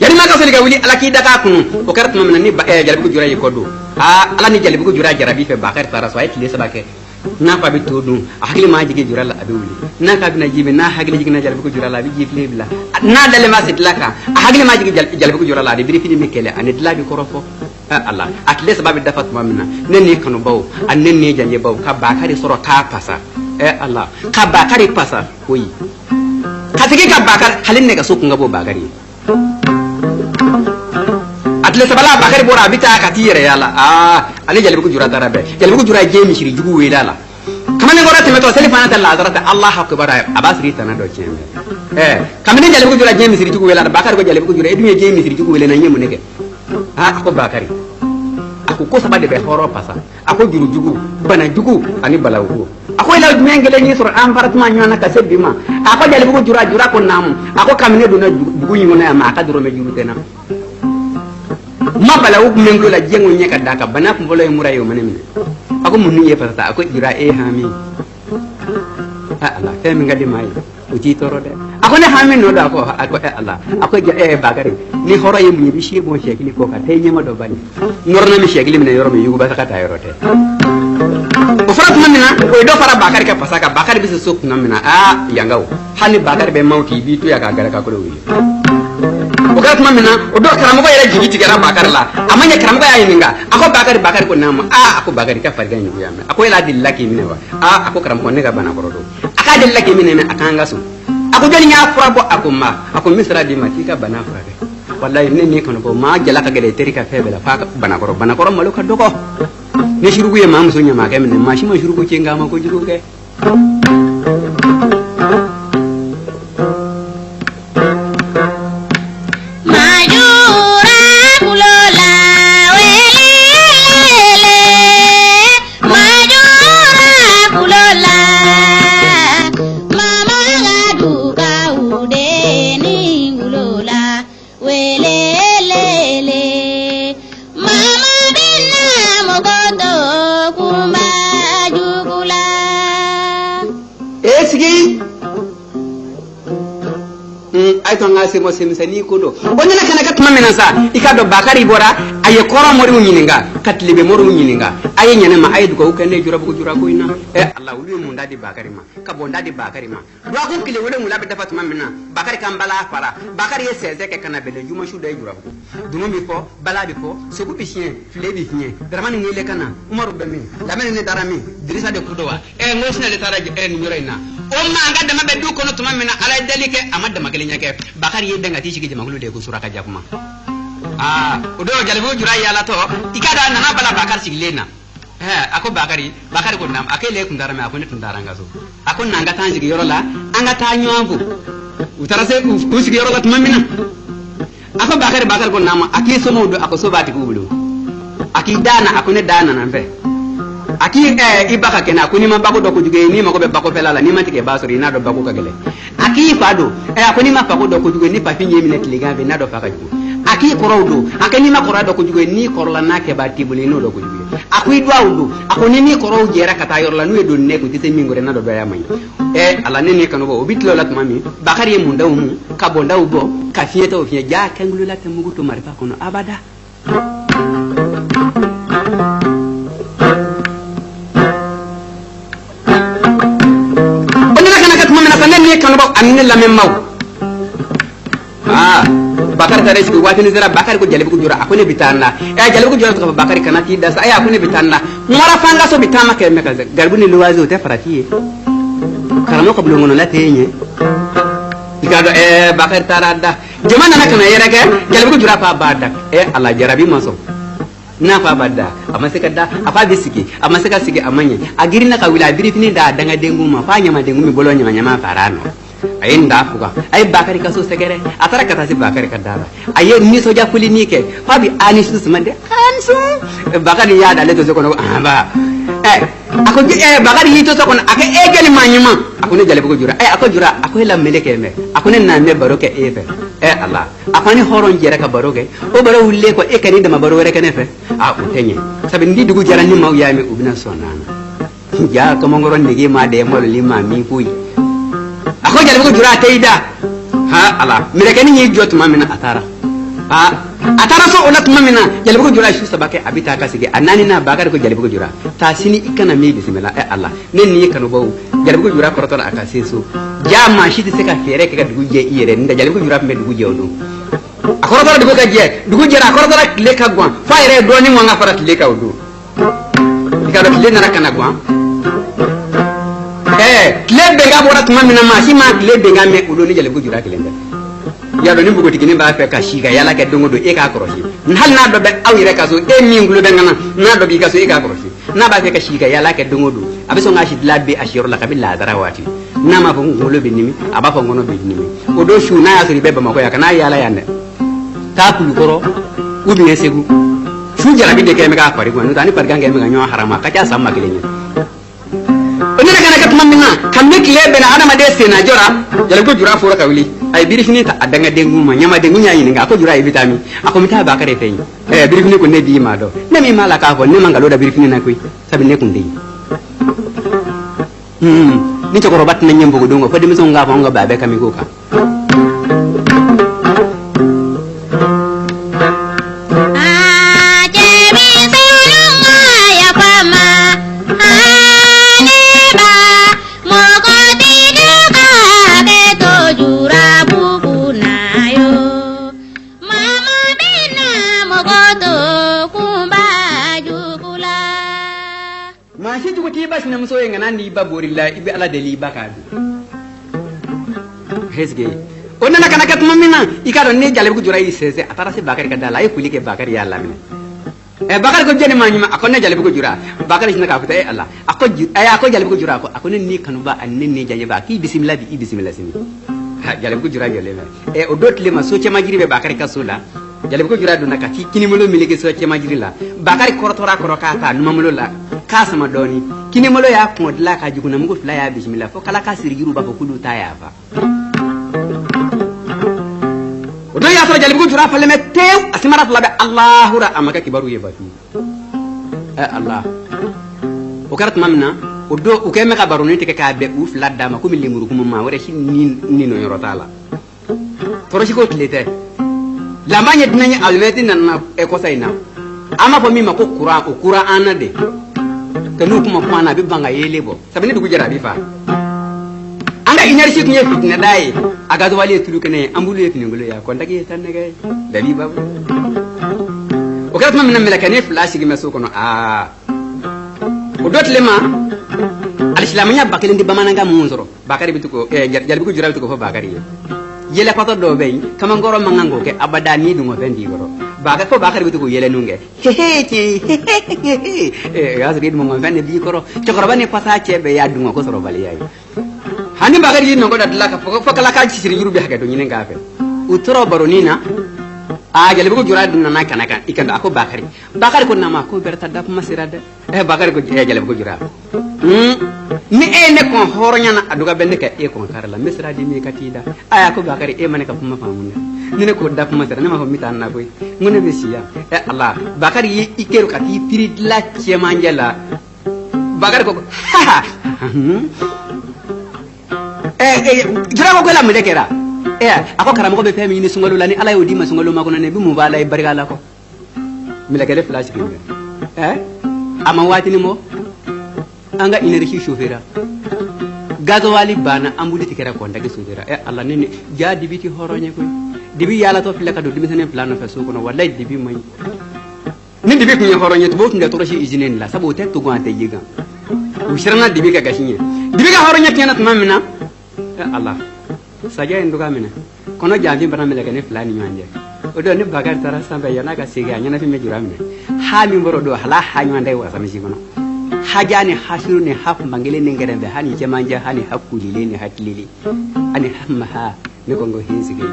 yari maka seliga wuli ala ki daga kun o karat mamna ni jalbi ko jura yi kodo ala ni jalbi ko jura jarabi fe bakar tara so ay tile sabake na fa bi todun akli ma jige jura la abi wuli na ka bina jibe na hagli jige na jalbi ko jura la bi jifle bila na dale ma sitlaka hagli ma jige jalbi ko jura la de biri fini mikele ani dlabi korofo Allah atle sababi dafat mamna nenni kanu baw an nenni janje baw ka bakari soro ka pasa Allah ka bakari pasa koyi katike ka bakar halin ne ka so kun gabo bakari atle sabala bakari bora bita ka tire yala ani jalbi ko jura tarabe jalbi ko jura jemi shiri jugu welala kamane ngora temeto telefona ta lazarata Allah akbar abasri tanado chembe kamane jalbi ko jura jemi shiri jugu welala bakari ko jalbi ko jura edumi jemi shiri jugu welana nyemu neke ko bakari ako ko sabade be horo pasa ako juru jugu bana jugu ani balawu ako ila mengele ni sur am faratma nyona ka sebima ako jale bugo jura ko nam ako kamine do na bugo yingona ma ka duro me juru tena ma balawu mengo la jengo nyeka daka bana ko bolo murayo manemi ako munni ye fata ako jura hami Allah femi ngadi mai uji toro de ako ne hami no da ko Allah ako bagari ni horo ye munyi bishi bo shekili ko ka tay nyema do bani norna mi shekili mi ne yoro mi yugo ba ka ta yorote o farat mamina o do fara bakari ka pasaka bakari bi sok namina yangaw hani bakari be mawti bi to ya ka gara ka ko do wi o farat mamina o do karamo ko yere jigi tigara bakari la amanya karamo ko ya yininga ako bakari ko nama ako bakari ka farga nyu ya me ako ila dillaki mi ne wa ako karamo ko ne ga bana ko do aka dillaki mi ne me aka ngasu ako joni nya fura bo ako misra di matika bana fura wallahi ne kono bo ma jala ka gele terika febela fa bana ko malo ka doko ne shirugo ye mamu sonya ma kemne ma shi ma shirugo ke ngama ko jiru ke Ma ay to ngase mo semisani ko do onyana kana kat mamena sa ikado bakari bora ay koro mori unyininga katlibe mori unyininga ay nyane ma ay duko kane jura bu jura ko ina allah wuli mun dadi bakari ma ka bon dadi bakari ma do ko kile wole mun labe dafa mamena bakari kan bala fara bakari yeseze ke kana bele juma shu day jura ko dum mi fo bala bi fo se ku pisien fle bi fien dramani ngele kana umaru bami lamene ne darami dirisa de kudowa ngosna le taraje nyurayna o ma ngada mabe du kono tuma mina ala dalike amadda makalinya ke bakari yedda ngati shige jamagulu de ko suraka jakuma odo jalbu jura ya la to ikada nana bala bakar siglena ako bakari ko nam akele kun darame ako ne tun daranga so ako nanga tanji yorola anga ta nywangu utarase ku sigi yorola tuma mina ako bakari ko nam akile so modo ako so bati ku bulu akidana ako ne dana nambe aki ibaka kena kuni mabako do kujuge ni mako be bako pelala ni matike basori na do bako kagele aki fado akuni mapako do kujuge ni papi nyemi net liga be na do faka jugo aki korowdo akani ma korado kujuge ni korla na ke batibuli no do kujuge akui dwawdo akuni ni korow jera kata yorla nu do ne ko tite mingore na do do yamay ala nene kanu bo bitlo lat mami bakari mu ndaw mu ka bo ndaw bo ka fieta o fie ja kangulu lat mu gutu marifa kono abada ne kan ba amina la memmaw bakar tare shi wati ni zara bakar ko jalibu ko jura akone bitanna jalibu ko jura ko bakar kana ti da sa akone bitanna mara fanga so bitama ke meka garbu ni luwazo te farati karamo ko bulungo la tenye ikado bakar tarada jamana nakana yere ke jalibu ko jura fa bada ala jarabi maso na fa badda amma sai kadda afa bisiki amma sai ka sigi amanye agiri na ka wila biri fini da danga dengu ma fa nyama dengu mi bolo nyama farano ayin da fuga ay bakari ka so segere atara ka tasi bakari ka dala aye ni so ja kuli ni ke fa bi ani su mande ansu bakari ya da le to ko no ba ako bakari hito so kono aka egeli manyuma ako ne jale ko jura ako jura ako la meleke me ako ne na me baroke efe Allah afani horon jera ka baroge o baro wulle ko kani da mabaro were kane fe utenye sabi ndi dugu jara ni maw yami ubina sonana ya ko mongoron nigi ma de mol lima mi fuyi ako jale ko jura teida Allah mire kani ni jot mamina atara atara so olat mamina jale ko jura shu sabake abita ka sige anani na bakar ko jale ko jura tasini ikana me bismillah Allah nen ni kanu baw jale ko jura korto aka seso jama shi se ka fere ka dugu je ire nda jale ko jura me dugu je odo akoro dara dugu ka je dugu jera akoro dara le ka gwan fa ire do ni mo nga farat le ka odo ikado le na kana gwan le be ga borat mamina ma shi ma le be ga me odo ni jale ko jura kelenda ya do ni bugo tikini ba fe ka shiga yala ke dongo do e ka koroshi hal na do be awire ka so mingulu be ngana na do bi ka so e ka koroshi na ba fe ka shiga yala ke dongo do abiso ngashi labbe ashiro la kabilla darawati na ma fo ngolo be nimi aba fo ngono be nimi o do shu na asiri be ba mako ya kana yala yande ta kulu koro ubi esegu shu jara bi de ke me ka pari gwanu tani par gange me ga nyo harama ka ta samma kilenya onina kana ka tumamina kamme kilebe na ana made sena jora jale ko jura fo ka wili ay biri fini ta adanga dengu ma nyama dengu nya yini nga ko jura vitami ako mita ba kare feyi biri fini ko ne di ma do ne mi mala ka ko ne mangalo da biri fini na koy sabi ne kundi ni to ko robat na nyembo go dongo ko de mi so nga fa nga ba be kami ko ka so yenga nandi baborilla ibe ala deli bakadu hesge onna nakana kat mamina ikado ne jale ko jura isese atara se bakari kadala ay kulike bakari ya Allah mine bakari ko jeni manyuma akone jale ko jura bakari hinaka ko Allah ako jale ko jura ko akone ni kanuba anne ne jaje ba ki bismillah bi bismillah sini jale ko jura jale o dotle ma so ce majiri be bakari kasula jale ko jura do nakati kini molo milike so ce majiri la bakari kortora koroka ka numamolo la kasama doni kini molo ya ko dla ka juguna mugo fla ya bismillah fo kala ka sirgiru ba ko kudu ta ya fa odo ya so jali ko jura fa le metew asimara fla be Allahu ra amaka kibaru ye batu Allah o karat mamna odo o kay me ka baru ni te ka be uf la dama ko mi limuru ko ma wore shi ni no yoro tala torosi ko tilete lamanya dinanya almeti nan e ko sayna ama fa mi ma ko Qur'an anade tanu kuma kwana bi banga yelebo sabini dugu jara bi fa anga inersi kunye fitna dai aga do wali tulu kene ambulu yefini ngolo ya kon dagi tan nege dali babu o kala tuma min melakane flash gi meso kono o dotle ma alislamanya bakelen di bamananga munzoro bakari bituko jalbi ko jura bituko fa bakari yele pato do be kama ngoro mangango ke abada ni dungo bendi goro baga ko bakari bituko yele nunge gasri mo ngande bi koro chokoro bane pasa chebe ya dungo ko soro bali yayi hani bagari yino ko dadla ka fo kala ka ci siri jurubi haka do nyine ngafe utoro baronina jale ko jura dum na kana kan ikanda ako bakari ko nama ko berta dap masirade bakari ko jale ko jura ni ne ko horonya na aduga bende ka ko karala misra di mi katida aya ko bakari mane ka fuma famuna ni ne ko dap masira ne ma ko mitan na koy ngone be siya Allah bakari ikeru ka ti pirid la ciemangela bakari ko jura ko la mede kera ako karamo ko be fami ni sungalo lani ala yodi ma sungalo ma ko ne bi mu bala e barga la ko mi la kele flash ki ama wati ni mo anga inerki chauffeur gazo wali bana ambuli tikera ko ndage chauffeur Allah ne ja dibiti horonye ko dibi yala to fila ka do dimi senen plan fa so ko no wallahi dibi may ni dibi ko horonye to botu ndatoro shi izinen la sabo te to gwante yiga u shirana dibi ka gashinye dibi ka horonye tiana tamamina Allah saja nduga mina kono jambi bana mele kane fulani nyanje odo ni bagar tara samba yana ka siga nyana fi mejura mina ha mi mboro do hala ha nyande wa samisi kono hajani hasiru ne hafu mangele ne ngerembe hani jamanja hani hakulile ne hatlili ani hamma ha ne kongo hinzige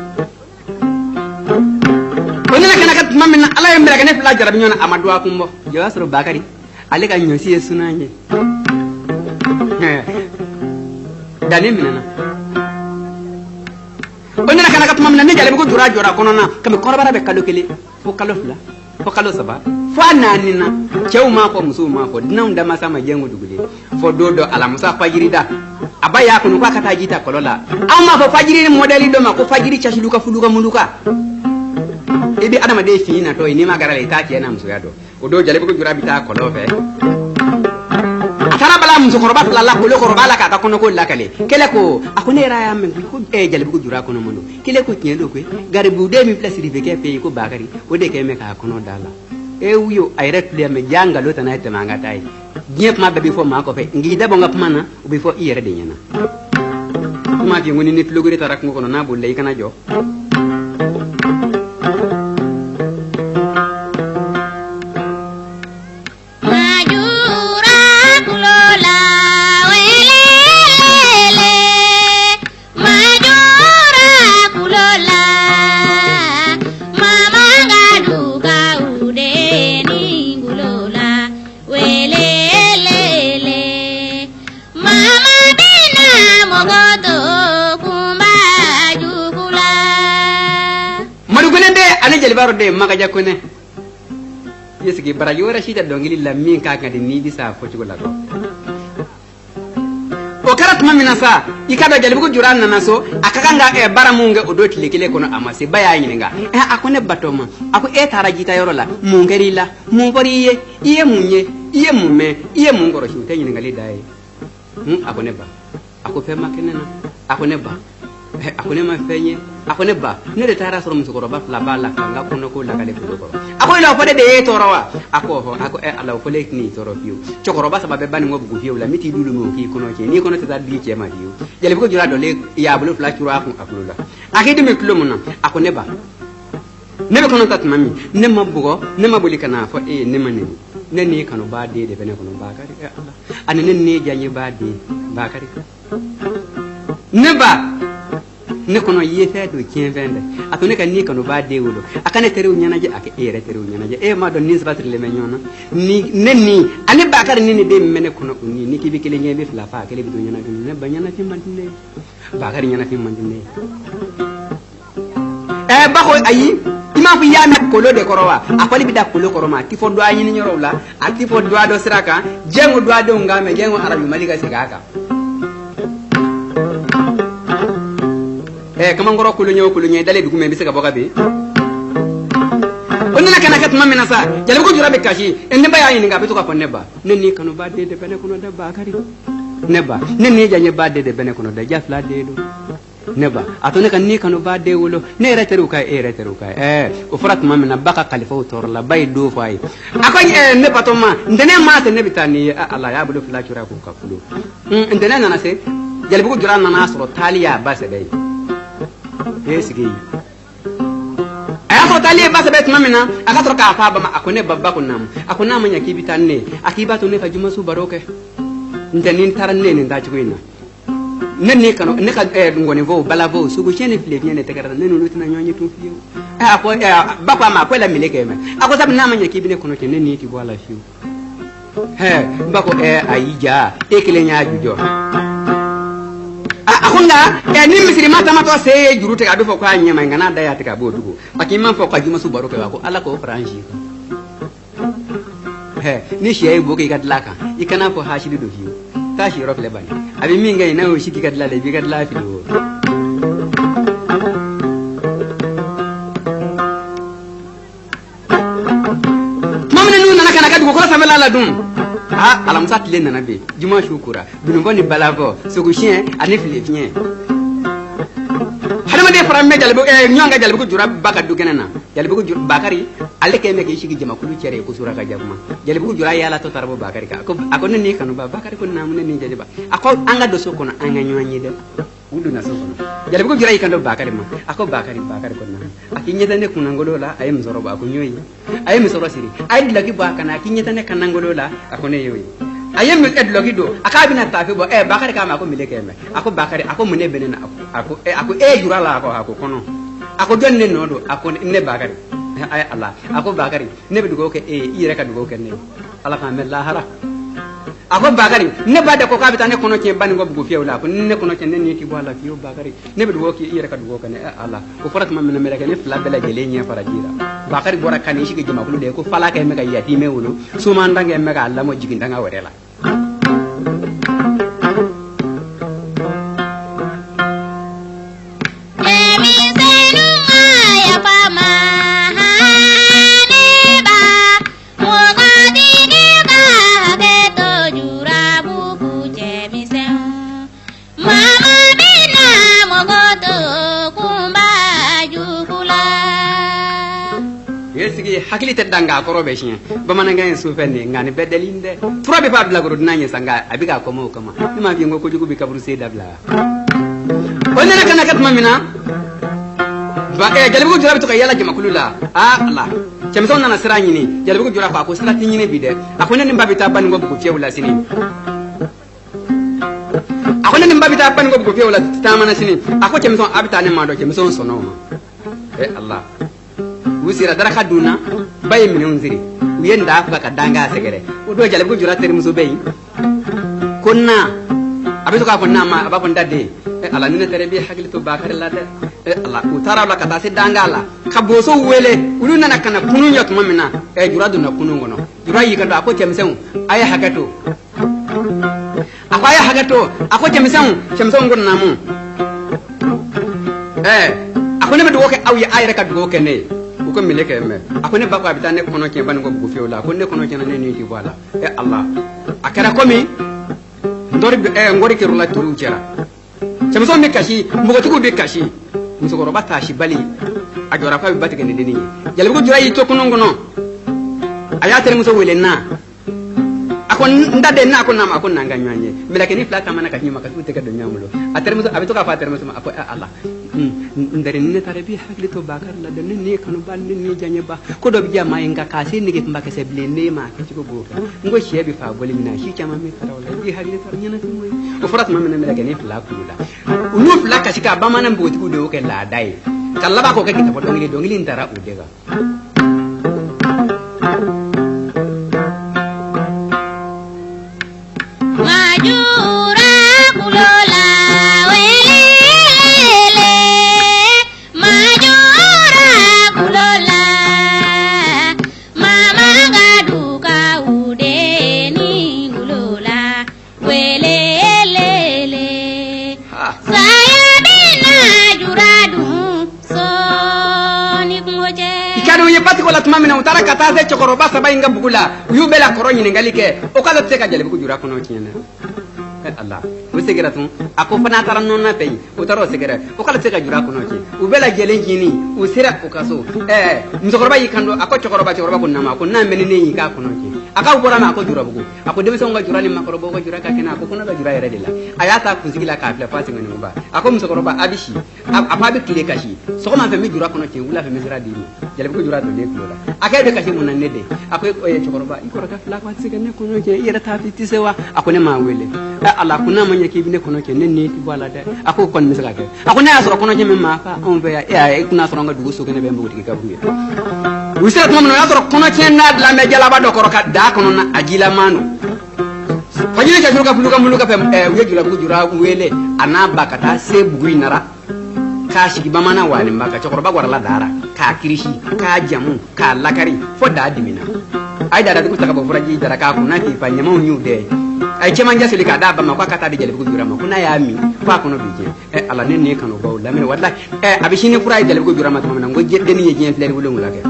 onina kana ka mamina ala yembere kane fula jarabi nyona amadwa kumbo jawasro bakari ale ka nyosi sunanye dani minana onina kana ka mamina ne jale ko jura kono na kame kono bara be kalo kele fo kalo fula fo kalo saba fo nanina cew ma ko musu ma ko dinan da masa ma jengo dugule fo dodo ala musa fajirida abaya ko ko kata jita kolola amma fo fajiri modeli do ma ko fajiri chashiluka fuluka muluka ebi adama de fina to ni magara le ta na musu yado o do jale ko jura bita kolofe atara bala musu ko bat la ko le ko bala ka kono ko la kale kele ko akone raya men ko jale ko jura kono mono kele ko tiendo ko gare bu de mi place rive ke pe ko bakari o de ke me ka kono dala wiyo ay rek le me janga lo tanay temanga tay ñepp ma be fo ma ko fe ngi dabo ngap mana ubi fo iyere de ñana ma fi ngoni nit luguri tarak ngo kono na bu lay kana jo baro de maga jakone yesigi bara yora shida dongili la min ka ngadi ni bisa fo ci gola ko o karat mamina sa ikada jalbi ko juran na so akakanga bara munga o doti lekile kono amase baya nyinga akone batoma ako tara jita yoro la mungeri la mungori iye munye iye mume iye mungoro shi te nyinga le dai akone ba ako fe makene na akone ba akone ma fenye akone ba ne de tara soro musukoro ba la bala nga kono ko la kale ko ako ila fode de torowa ako ala ko lek ni toro fiu chokoro ba sababe bani ngobu ko fiu la miti dulu mo ki kono ke ni kono ta di ke ma fiu jale ko jura do le ya bulu fla chura ko akulu la akidi me kulo mona akone ba ne be kono tat mami ne mabugo ne mabuli kana fo ne maneni ne ni kanu ba de bene kono ba kari Allah ane ne ni janye ba de ba kari ne ba ne kono yefe do kienvende atone kan ni kanu ba de wolo akane terew nyana je ak ere terew nyana je ma do ni sabatri le menyona ni nenni ane bakar ni de mene kono ni kibi kele nyebe fla fa kele bi do nyana ne ba nyana fi mandine bakar nyana fi mandine ba ko ayi ima fi yame kolo de korowa akoli bi da kolo koroma ti fo do ayi ni nyoro la ati fo do ado siraka jengo do ado ngame jengo arabi malika sigaka kaman goro kulunye dale dugu me bi se ka boka be onna kana kat mamina sa jale ko jurabe kashi en ba yayi nga be to ka fo neba nenni kanu ba de bene kono da ba kari neba nenni janye ba de bene kono da jafla de do neba atone kan ni kanu ba de wolo ne reteru kai o frat mamina baka khalifa o tor la bay do fay akoy neba to ma ndene ma te nebi tani Allah ya budu fla jura ko ka fulo ndene nana se jale ko jura nana asro taliya ba se bay esigi ayako taliya ba se bay mamina akatro ka fa ba ma akone babba kunam akona manya kibitanne akiba to ne fa juma su baroke ndene taranne ne da chikoina nenni kanu ne ka ngoni vo bala vo sugu chene fle ne te garana nenu lutina nyonyi tu fiyo ako ba kwa ma kwela mileke me ako sab na manya kibine kono ke nenni ti wala fiyo ba ko ayija ekele nya jujo akunga ni misiri mata mato se juru te adu fo kwa nyama ngana da ya te ka bodugo akima fo kwa juma su baro ke ko ala ko franji ni shi ay boke gadlaka ikana fo hashidi do fiyo tashi rof lebani abi minga ina o shiki kadla le bi kadla fi do mamna nuna nakana kadu ko samela la dum alam sat le nana be juma shukura dunu boni balavo sogo chien ani file fien hadama de faram me jalbo nyonga jalbo ko jura baka du kenena jalbo ko bakari alle ke me ke shiki jama kulu cere ko sura ka jabuma jalbo ko jura yala to tarbo bakari ka ako ni kanu bakari ko namune ni jaliba ako anga do so kono anga nyanyi de wudu na so kono jalbo ko jura ikando bakari ma ako bakari ko na akinyeta ne kunangolo la ayem zoro ba ko nyoyi ayem zoro siri ay dilaki ba kana akinyeta ne kanangolo la ako ne yoyi ayem edloki do akabi na tafi bo bakari ka ma ko mileke me ako bakari ako mune benena ako jura la ako kono ako jonne nodo ako ne bakari ay Allah ako bakari ne be dugo ke ire ka dugo ke ne ala ka me lahara ako bakari ne bada ko kabita ne kono ke bani go bugo fiewla ko ne kono ke ne ni ti wala fiyo bakari ne be dugo ke ire ka dugo ke ne Allah ko farat mamma me ke ne fla bela gele nya farajira bakari gora kan shi ke jama kulu de ko fala ke me ka yati me wono suma ndange me ka Allah mo jiginda nga warela hakili te danga ko robe shin ba mananga en sufenne ngani bedelinde probe pa bla goro nanye sanga abiga ko mo kama ma bi ngoko jugo bi kabru se dabla wonna kana kat mamina ba jalbu jura to yalla jama kulula Allah kemson nana sirani ni jalbu jura fa ko sirati ni ne bide akone ni mbabita ban ngo ko fiewla sini akone ni mbabita ban ngo ko fiewla tamana sini ako kemson abita ne ma do kemson sonoma Allah usira dara kaduna bay mi nziri yenda fa ka danga segere o do jale ko jura tere muso bay konna abiso ka konna ma aba kon dadde ala ni tere bi hakili to bakare la de Allah ko tara la kata se danga la ka boso wele ulu nana kana kunu yot mamina jura duna kunu ngono jura yi kado ako temsen ay hakato akaya hakato ako temsen ngona namu ako ne be do ke awya ayra ka do ke ne ko mileke me akone bako abita ne kono ke ban go bugu fiwla ko ne kono kena ne ni ti wala Allah akara komi ndori ngori ke rula turu jera chamso me kashi mbugo tugo be kashi muso ko bata shi bali ajora fa bata ke ne deni jalbu ko jura yi to kono ngono aya tere muso wele na akon ndade na akon nama akon nanga nyanye melake ni flata mana ka nyima ka tute ka do nyamulo atere muso abito ka fa tere muso ako Allah ndare ne tare bi hakli to bakar la de ne kanu bal ne janye ba ko do bi jama inga ka se ne ke mbake se ble ne ma ke ko go ngo shebi fa boli mina shi chama mi tara wala bi hakli to nyana ti moy o farat ma mena melake ni fla kula unu fla ka sika ba manam bo ti ko do ke la dai kala ba ko ke ta do ngili ndara o dega Saya bina jura do ye pati ko la tuma mina utara kata se chokoroba saba inga bugula yu bela koro nyingali ke o kala tse ka jale bugu jura kono tiene Allah o segera tun ako fana tara nonna pay o taro segera o kala tse ka jura kono ti u bela jele jini u sira o kaso mzokoroba yikando ako chokoroba ko nama ko na menene yi ka kono ti aka ubora ma ako jura bugu ako debe songa jura ni makorobo ko jura ka kena ako kono ga jura yere dela ayata kunzigila ka fla fasi ngani ba ako mzokoroba abishi apa bi kile kashi so ko ma fe mi jura kono ti wula fe mi sira dini jale bugu jura to le klola aka de kashi munan nede ako chokoroba ikoro ka fla kwa tsika ne kono je yere ta fiti sewa ako ne ma wele Allah kuna manya ke bine kono ke ne ti bala de ako kon mi sira ke ako ne asoro kono je mi ma fa on be ya kuna asoro nga dugu so ke ne be mbugo ti ka buye wisira tuma no asoro kono ke na la me jala ba do koro ka da kono na ajila manu fajile ka jura ka muluka pe we jura bugu jura wele anaba kata se bugu inara ka shigi bamana wani maka chokoro bagwara la dara ka kirishi ka jamu ka lakari fo da dimina ai da ku taka bofuraji dara ka kuna ki fanya mo nyu de ai chema nja sili ka da ba makwa kata de jale bugu jura ma kuna ya mi fa kono bije ala ne kanu baw la men wallahi abishini furai jale bugu jura ma tuma ngo jedde ni yeje fleri bulungu la ke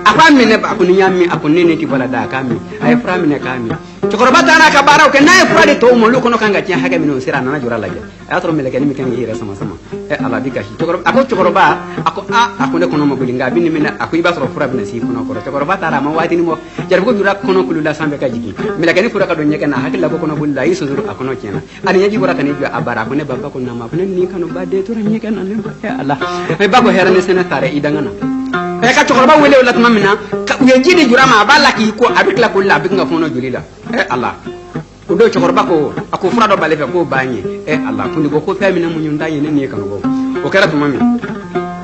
apa mine ba akuni nyami akuni ne ti bala da kami ay fra mine kami chokoro bata na ka bara o ke na fra de to mo lu kono kanga ti haga mino sira na jura la je atro mele ke ni kan hira sama sama ala bika shi chokoro ba ako akone kono mo bulinga binni mina ako iba soro fra bina si kono ko chokoro bata ra ma wati ni mo jarbu ko jura kono kulu la sambe ka jigi mele ke ni fura ka do nyeke na hakilla ko kono bulla yi suzuru akono kena ani nyaji bura kan ju abara ko ne baba ko na ma ko ni kanu ba de to nyeke na ne ala e ba ko hera ne sene tare idangana ka chokoroba wele wala tamamina yenji ni jura ma bala ki ko abikla ko la binga fono julila Allah ko do chokoroba ko ako fura do bale fe ko banye Allah fundi ko ko famina mu nyunda yene ne kan go o kera tamami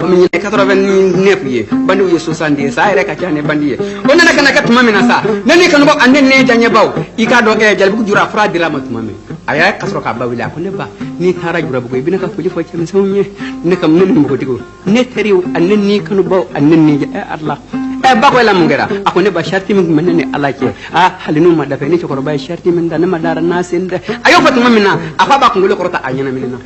o mi ne 89 ye bandi ye 70 sa ere ka tiane bandi ye o nana kana ka tamamina sa nani kan bo ande ne janye baw ika do jalbu jura fura dira ma tamami aya kasro ka bawila ko ne ba ni tara jura bu ko ibina ka fuli fo ci sawme ne kam ne mo ko tigo ne tari annen ni kanu baw annen ni Allah ba ko la mungera ako ne ba sharti min menene Allah ke halinu ma dafa ni ko ba sharti min da ne madara nasin da ayo fatu mamina afa ba ko ngolo ko ta anyana minna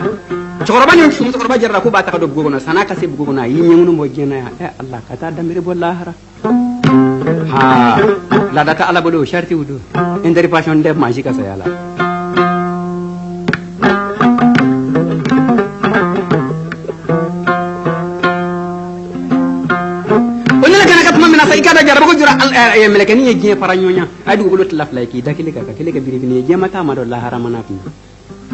chokoroba ni sum chokoroba jarra ko ba ta do gogo na sana ka se gogo na yimi ngunu mo jena Allah ka ta damire bollahara la data ala bodo sharti wudu indari passion de maji ka sayala ikada jarabo ko jura melekani ye je paranyonya adu ko lot laf like dakile ka biri bini je mata ma do la haramana fi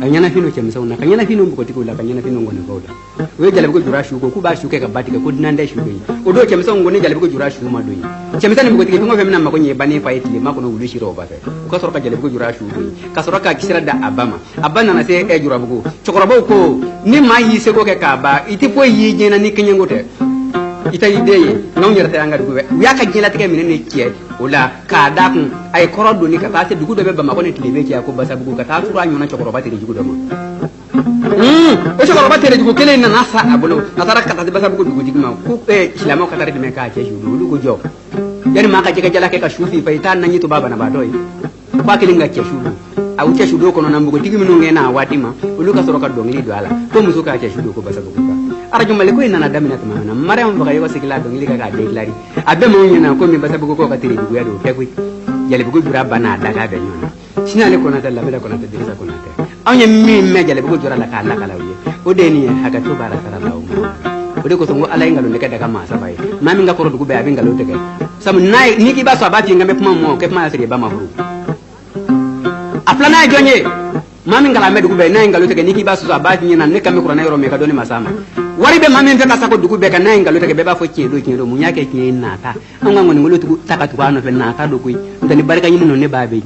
anyana fino che msauna kanyana fino ko tikula kanyana fino ngone bawda we jalabo ko jura shu ko ku ba shu ke ka batika ko dinanda shu do o do che msauna ngone jalabo ko jura shu ma do che msani ko tikile ngo femna ma ko nye bani fa itile ma ko no wulushi ro ba fe ko soro ka jalabo ko jura shu do ka soro ka kisira da abana na se e jura bugo chokorobo ko ni ma yi se ko ke ka ba iti po yi je na ni kinyengote ita ideye non yerta anga dugu ya ka jela tege minene kie ola ka da kun ay korodo ni ka ta se dugu do be ba ma ko ne tilebe kie ko basa bugu ka ta sura nyona chokoro ba tere jugu do mo o chokoro ba tere jugu kele na nasa abulo atara ka ta de basa bugu dugu digma ku islamo ka tare de me ka ke jugu dugu jo yani ma ka je ka jela ke ka shufi fa ita nan yito baba na ba doy ba kele nga ke shugu au ke shudo ko non mbugo tigi minu ngena watima ulu ka soro ka dongili do ala ko musu ka ke shudo ko basa bugu ka arajo male ko ina na damina tamana mariam baga yo sikila dongili ka de klari abe mo nyina ko mi basa bugu ko ka tiri bugu ya do ke ko jale bugu jura bana daga be nyona sinale ko na tella be ko na te dirisa ko na te awnya mi me jale bugu jura la kala wiye o de ni haka to bara sara lawo o de ko songo ala ngalo ne ka daga ma sabai mami nga ko ro dugu be abi ngalo te ke sam nay ni ki ba so abati ngame kuma mo ke ma sire ba ma huru aplana jonye mami ngala me dugu be nay ngalo te ke ni ki ba so abati ni na ne kame ko na yoro me ka doni masama wari be mami mfeka sako dugu be ka nay ngalo te ke be ba fo kiedo mu nyake ki nata anga ngoni ngolo tugu taka tuano fe nata do kuyi ndani barika nyino ne ba be